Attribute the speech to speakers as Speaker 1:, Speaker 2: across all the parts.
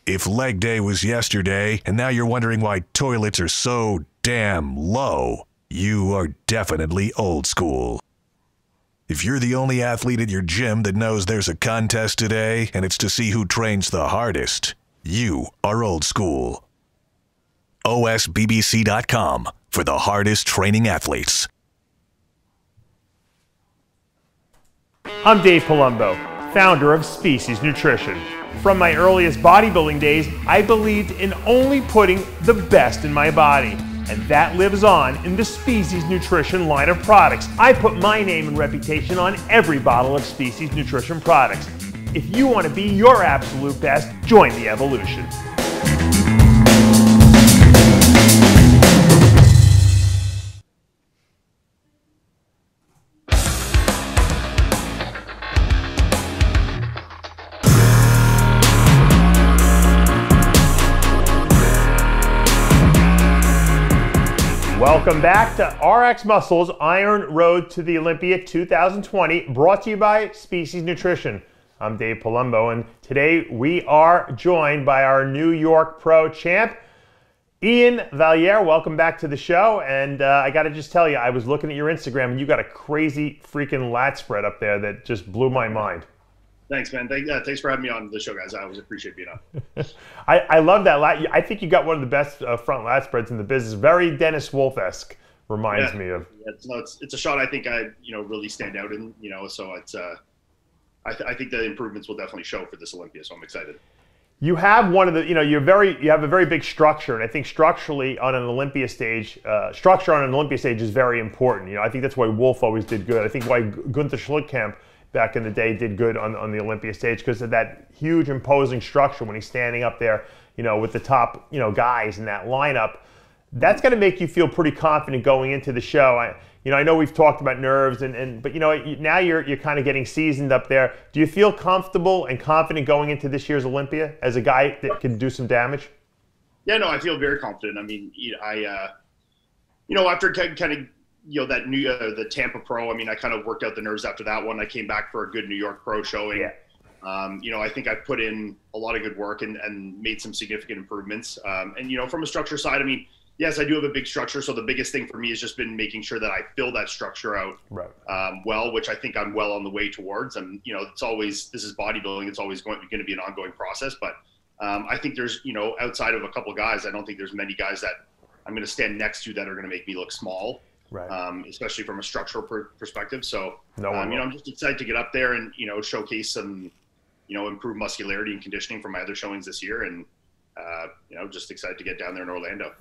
Speaker 1: If leg day was yesterday and now you're wondering why toilets are so damn low, you are definitely old school. If you're the only athlete at your gym that knows there's a contest today and it's to see who trains the hardest, you are old school. OSBBC.com for the hardest training athletes.
Speaker 2: I'm Dave Palumbo, founder of Species Nutrition. From my earliest bodybuilding days, I believed in only putting the best in my body. And that lives on in the Species Nutrition line of products. I put my name and reputation on every bottle of Species Nutrition products. If you want to be your absolute best, join the evolution. Welcome back to RXMuscle's Iron Road to the Olympia 2020, brought to you by Species Nutrition. I'm Dave Palumbo, and today we are joined by our New York Pro champ, Iain Valliere. Welcome back to the show, and I got to just tell you, I was looking at your Instagram, and you got a crazy freaking lat spread up there that just blew my mind.
Speaker 3: Thanks, man. Thanks for having me on the show, guys. I always appreciate being on.
Speaker 2: I love that lat. I think you got one of the best front lat spreads in the business. Very Dennis Wolf-esque, reminds me of.
Speaker 3: Yeah, it's a shot I think I really stand out in. So it's I think the improvements will definitely show for this Olympia. So I'm excited. You have
Speaker 2: one of the you have a very big structure, and I think structurally on an Olympia stage, structure on an Olympia stage is very important. I think that's why Wolf always did good. I think why Gunther Schlittkamp back in the day did good on the Olympia stage, because of that huge imposing structure when he's standing up there, with the top, guys in that lineup. That's going to make you feel pretty confident going into the show. I know we've talked about nerves, but now you're kind of getting seasoned up there. Do you feel comfortable and confident going into this year's Olympia as a guy that can do some damage?
Speaker 3: Yeah, no, I feel very confident. I mean, after kind of the Tampa Pro, I kind of worked out the nerves after that one. I came back for a good New York Pro showing.
Speaker 2: Yeah.
Speaker 3: I think I put in a lot of good work and made some significant improvements. And from a structure side, yes, I do have a big structure. So the biggest thing for me has just been making sure that I fill that structure out well, which I think I'm well on the way towards. And, this is bodybuilding. It's always going to be an ongoing process. But I think there's, outside of a couple of guys, I don't think there's many guys that I'm going to stand next to that are going to make me look small.
Speaker 2: Right.
Speaker 3: Especially from a structural perspective. So,
Speaker 2: I'm
Speaker 3: just excited to get up there and, showcase some, improved muscularity and conditioning from my other showings this year. And, just excited to get down there in Orlando.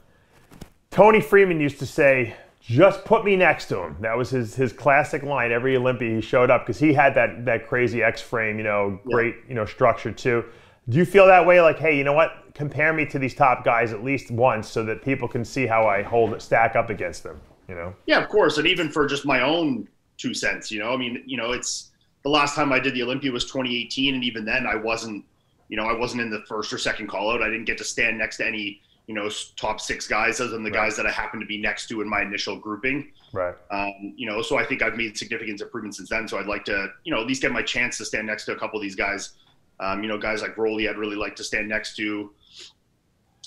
Speaker 2: Tony Freeman used to say, just put me next to him. That was his classic line. Every Olympia he showed up, because he had that crazy X-frame, great, structure too. Do you feel that way? Like, hey, you know what? Compare me to these top guys at least once so that people can see how I stack up against them.
Speaker 3: Yeah, of course. And even for just my own 2 cents, it's the last time I did the Olympia was 2018. And even then I wasn't in the first or second call out. I didn't get to stand next to any, top 6 guys other than the guys that I happened to be next to in my initial grouping.
Speaker 2: Right.
Speaker 3: So I think I've made significant improvements since then. So I'd like to, at least get my chance to stand next to a couple of these guys. Guys like Rolly, I'd really like to stand next to.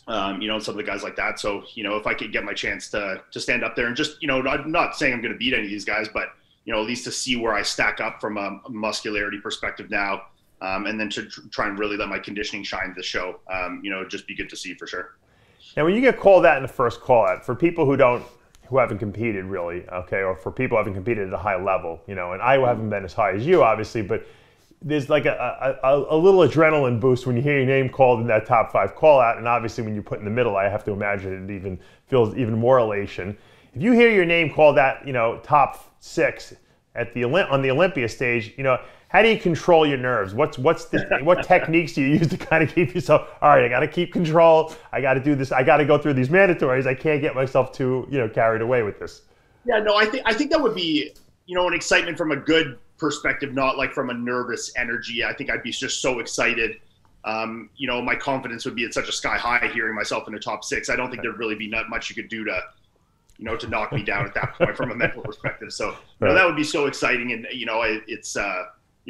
Speaker 3: And some of the guys like that. So, if I could get my chance to stand up there and just, I'm not saying I'm going to beat any of these guys, but, at least to see where I stack up from a muscularity perspective now, and then to try and really let my conditioning shine the show, just be good to see for sure.
Speaker 2: Now, when you get called out in the first call out, for people who haven't competed really, okay, or for people who haven't competed at a high level, and I haven't been as high as you, obviously, but there's like a little adrenaline boost when you hear your name called in that top 5 call out, and obviously when you put in the middle, I have to imagine it even feels even more elation. If you hear your name called out, top 6 on the Olympia stage, how do you control your nerves? What techniques do you use to kind of keep yourself? All right, I got to keep control. I got to do this. I got to go through these mandatories. I can't get myself too carried away with this.
Speaker 3: Yeah, no, I think that would be an excitement from a good perspective, not like from a nervous energy. I think I'd be just so excited. My confidence would be at such a sky high hearing myself in the top 6. I don't think there'd really be not much you could do to to knock me down at that point from a mental perspective. So that would be so exciting. And it's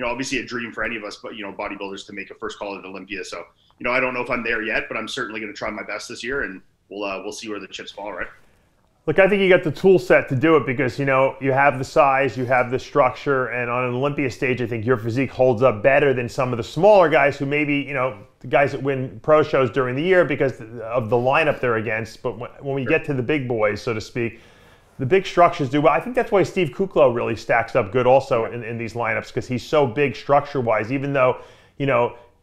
Speaker 3: obviously a dream for any of us, but bodybuilders to make a first call at Olympia. So I don't know if I'm there yet, but I'm certainly going to try my best this year, and we'll see where the chips fall, right?
Speaker 2: Look, I think you got the tool set to do it because, you have the size, you have the structure, and on an Olympia stage, I think your physique holds up better than some of the smaller guys who maybe, the guys that win pro shows during the year because of the lineup they're against. But when we get to the big boys, so to speak, the big structures do well. I think that's why Steve Kuklo really stacks up good also in these lineups, because he's so big structure-wise. Even though,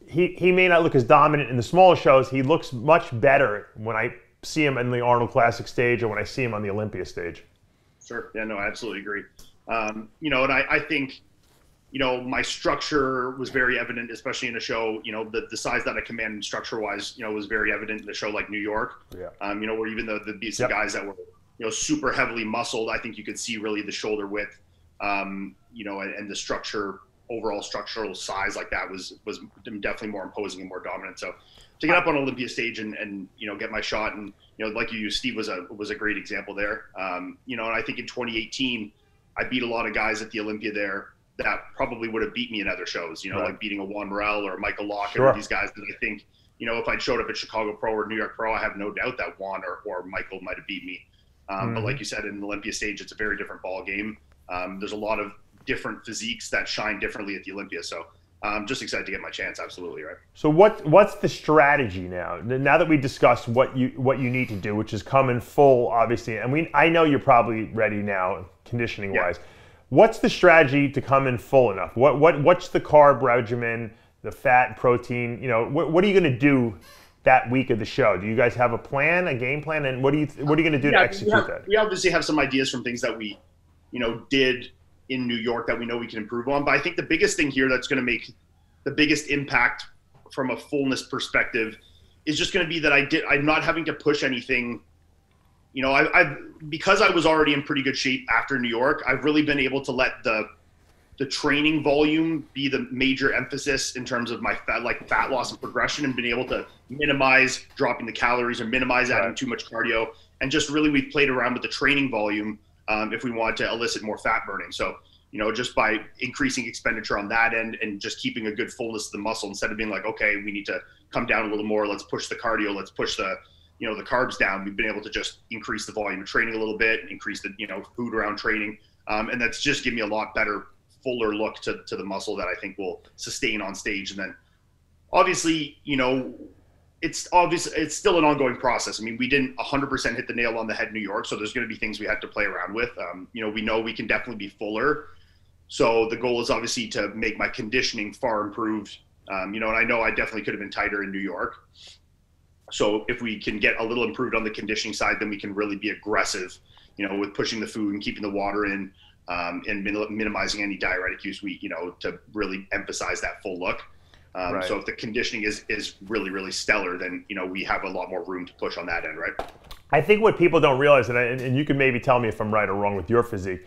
Speaker 2: he may not look as dominant in the smaller shows, he looks much better when I see him in the Arnold Classic stage or when I see him on the Olympia stage.
Speaker 3: Sure. Yeah, no, I absolutely agree. And I think, my structure was very evident, especially in a show, the size that I command structure-wise, was very evident in a show like New York.
Speaker 2: Yeah.
Speaker 3: Where even the decent guys that were, super heavily muscled, I think you could see really the shoulder width, and the structure, overall structural size like that was definitely more imposing and more dominant. So to get up on Olympia stage and get my shot, and like you used, Steve was a great example there. And I think in 2018 I beat a lot of guys at the Olympia there that probably would have beat me in other shows,
Speaker 2: right.
Speaker 3: like beating a Juan Morel or Michael Lockett,
Speaker 2: Sure.
Speaker 3: or these guys that I think, if I'd showed up at Chicago Pro or New York Pro, I have no doubt that Juan or Michael might have beat me. But like you said, in the Olympia stage, it's a very different ball game. There's a lot of different physiques that shine differently at the Olympia. So I'm just excited to get my chance. Absolutely, right?
Speaker 2: So what's the strategy now? Now that we discussed what you need to do, which is come in full, obviously, and I know you're probably ready now, conditioning wise. Yeah. What's the strategy to come in full enough? What's the carb regimen, the fat and protein? What are you going to do that week of the show? Do you guys have a plan, a game plan, and what are you going to do to execute that?
Speaker 3: We obviously have some ideas from things that we, did in New York that we know we can improve on. But I think the biggest thing here that's going to make the biggest impact from a fullness perspective is just going to be that I'm not having to push anything. Because I was already in pretty good shape after New York, I've really been able to let the training volume be the major emphasis in terms of my fat loss and progression, and been able to minimize dropping the calories or minimize adding too much cardio. And just really, we've played around with the training volume if we want to elicit more fat burning. So, just by increasing expenditure on that end and just keeping a good fullness of the muscle, instead of being like, okay, we need to come down a little more, let's push the cardio, let's push the carbs down. We've been able to just increase the volume of training a little bit, increase the, food around training. And that's just given me a lot better, fuller look to the muscle that I think will sustain on stage. And then obviously, it's still an ongoing process. I mean, we didn't 100% hit the nail on the head in New York, so there's going to be things we had to play around with. We know we can definitely be fuller. So the goal is obviously to make my conditioning far improved. And I know I definitely could have been tighter in New York. So if we can get a little improved on the conditioning side, then we can really be aggressive, with pushing the food and keeping the water in, and minimizing any diuretic use, to really emphasize that full look.
Speaker 2: Right.
Speaker 3: So if the conditioning is really, really stellar, then, we have a lot more room to push on that end, right?
Speaker 2: I think what people don't realize, and you can maybe tell me if I'm right or wrong with your physique,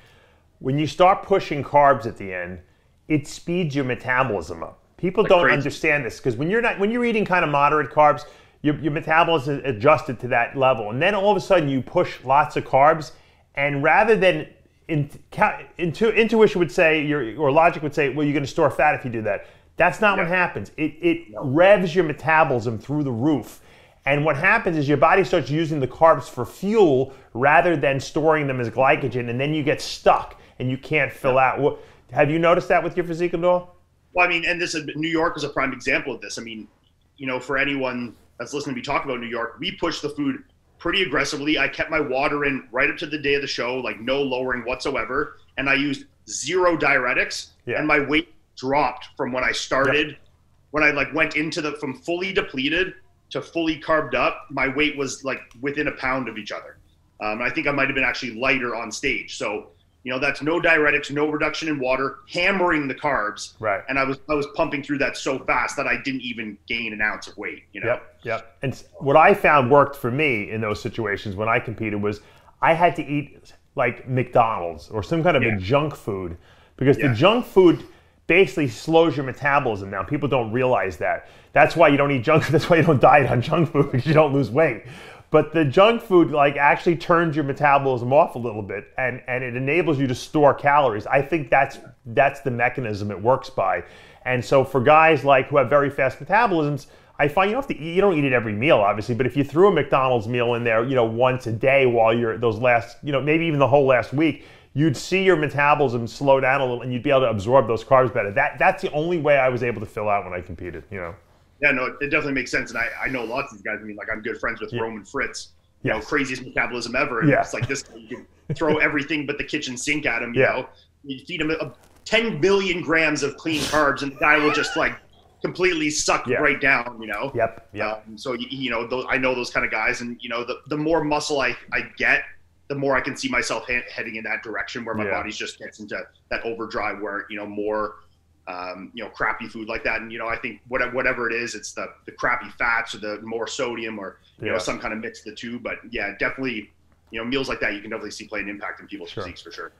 Speaker 2: when you start pushing carbs at the end, it speeds your metabolism up. People don't understand this, because when you're eating kind of moderate carbs, your metabolism is adjusted to that level. And then all of a sudden you push lots of carbs, and rather than intuition would say, or logic would say, well, you're going to store fat if you do that. That's not what happens. It revs your metabolism through the roof. And what happens is your body starts using the carbs for fuel rather than storing them as glycogen, and then you get stuck and you can't fill out. Have you noticed that with your physique at all?
Speaker 3: Well, I mean, and New York is a prime example of this. I mean, for anyone that's listening to me talk about New York, we pushed the food pretty aggressively. I kept my water in right up to the day of the show, like no lowering whatsoever. And I used 0 diuretics, and my weight dropped from when I started. When I went from fully depleted to fully carbed up, my weight was within a pound of each other. I think I might have been actually lighter on stage. So, that's no diuretics, no reduction in water, hammering the carbs.
Speaker 2: Right.
Speaker 3: And I was pumping through that so fast that I didn't even gain an ounce of weight.
Speaker 2: Yep. And what I found worked for me in those situations when I competed was I had to eat like McDonald's or some kind of a junk food, because the junk food basically slows your metabolism down. People don't realize that. That's why you don't eat junk food. That's why you don't diet on junk food, because you don't lose weight. But the junk food actually turns your metabolism off a little bit, and it enables you to store calories. I think that's the mechanism it works by. And so for guys who have very fast metabolisms, I find you don't eat it every meal, obviously, but if you threw a McDonald's meal in there, once a day while you're those last, maybe even the whole last week, you'd see your metabolism slow down a little, and you'd be able to absorb those carbs better. That's the only way I was able to fill out when I competed.
Speaker 3: Yeah, no, it definitely makes sense, and I know lots of these guys. I mean, like I'm good friends with Roman Fritz. Craziest metabolism ever. And it's like this, you can throw everything but the kitchen sink at him. You feed him 10 billion grams of clean carbs, and the guy will just like completely suck right down. So I know those kind of guys, and the more muscle I get, the more I can see myself heading in that direction where my body just gets into that overdrive where, more, crappy food like that. And, I think whatever it is, it's the crappy fats or the more sodium or, some kind of mix of the two. But yeah, definitely, meals like that, you can definitely see play an impact in people's physiques for sure.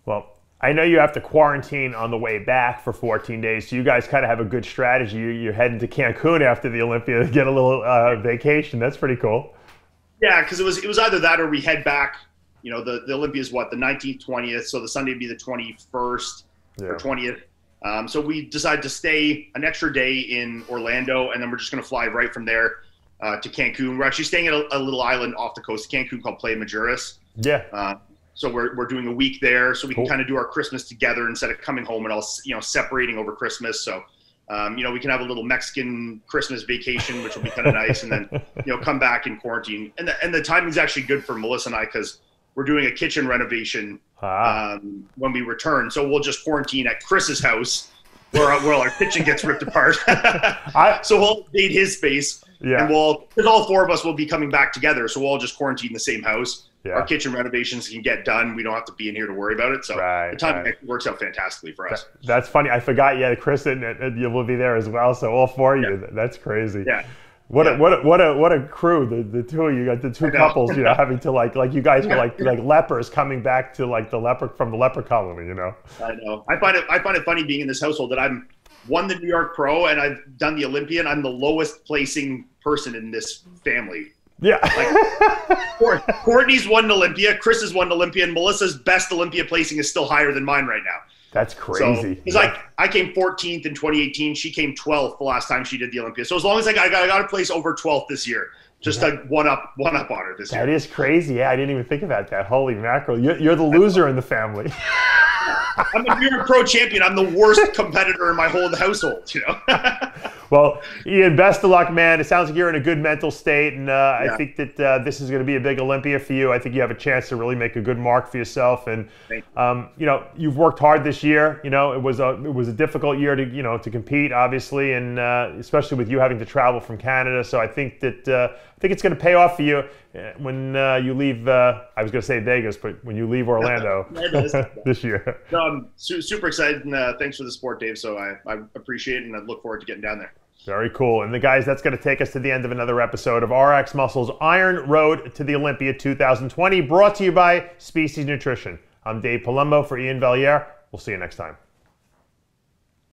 Speaker 2: Well, I know you have to quarantine on the way back for 14 days. So you guys kind of have a good strategy. You're heading to Cancun after the Olympia to get a little vacation. That's pretty cool.
Speaker 3: Yeah, because it was either that or we head back. The Olympia is what, the 19th, 20th. So the Sunday would be the 21st or 20th. So we decided to stay an extra day in Orlando, and then we're just going to fly right from there to Cancun. We're actually staying at a little island off the coast of Cancun called Playa Majuras. So we're doing a week there, so we can kind of do our Christmas together instead of coming home and all separating over Christmas. So we can have a little Mexican Christmas vacation, which will be kind of nice, and then come back in quarantine. And the timing's actually good for Melissa and I because we're doing a kitchen renovation when we return. So we'll just quarantine at Chris's house where our kitchen gets ripped apart. So we'll date his space. And because all four of us will be coming back together. So we'll all just quarantine the same house. Our kitchen renovations can get done. We don't have to be in here to worry about it. So the timing works out fantastically for us.
Speaker 2: That's funny. I forgot. Chris and you will be there as well. So all four of you. That's crazy. What a crew, the two of you, got the two couples, having to like you guys are like lepers coming back to like from the leper colony,
Speaker 3: I know. I find it funny being in this household that I'm won the New York Pro and I've done the Olympia, and I'm the lowest placing person in this family. Courtney's won Olympia, Chris has won Olympia, and Melissa's best Olympia placing is still higher than mine right now.
Speaker 2: That's crazy.
Speaker 3: Because I came 14th in 2018. She came 12th the last time she did the Olympia. So as long as I got to place over 12th this year, just to one up on her this year.
Speaker 2: That is crazy. Yeah, I didn't even think about that. Holy mackerel! You're the loser in the family.
Speaker 3: I'm a New York Pro champion. I'm the worst competitor in my whole household.
Speaker 2: Well, Iain, best of luck, man. It sounds like you're in a good mental state, and I think that this is going to be a big Olympia for you. I think you have a chance to really make a good mark for yourself, and you've worked hard this year. It was a difficult year to compete, obviously, and especially with you having to travel from Canada. So I think it's going to pay off for you when you leave. I was going to say Vegas, but when you leave Orlando this year.
Speaker 3: No, I'm super excited, and thanks for the support, Dave. So I appreciate it, and I look forward to getting down there.
Speaker 2: Very cool. And guys, that's going to take us to the end of another episode of RX Muscle's Iron Road to the Olympia 2020, brought to you by Species Nutrition. I'm Dave Palumbo for Iain Valliere. We'll see you next time.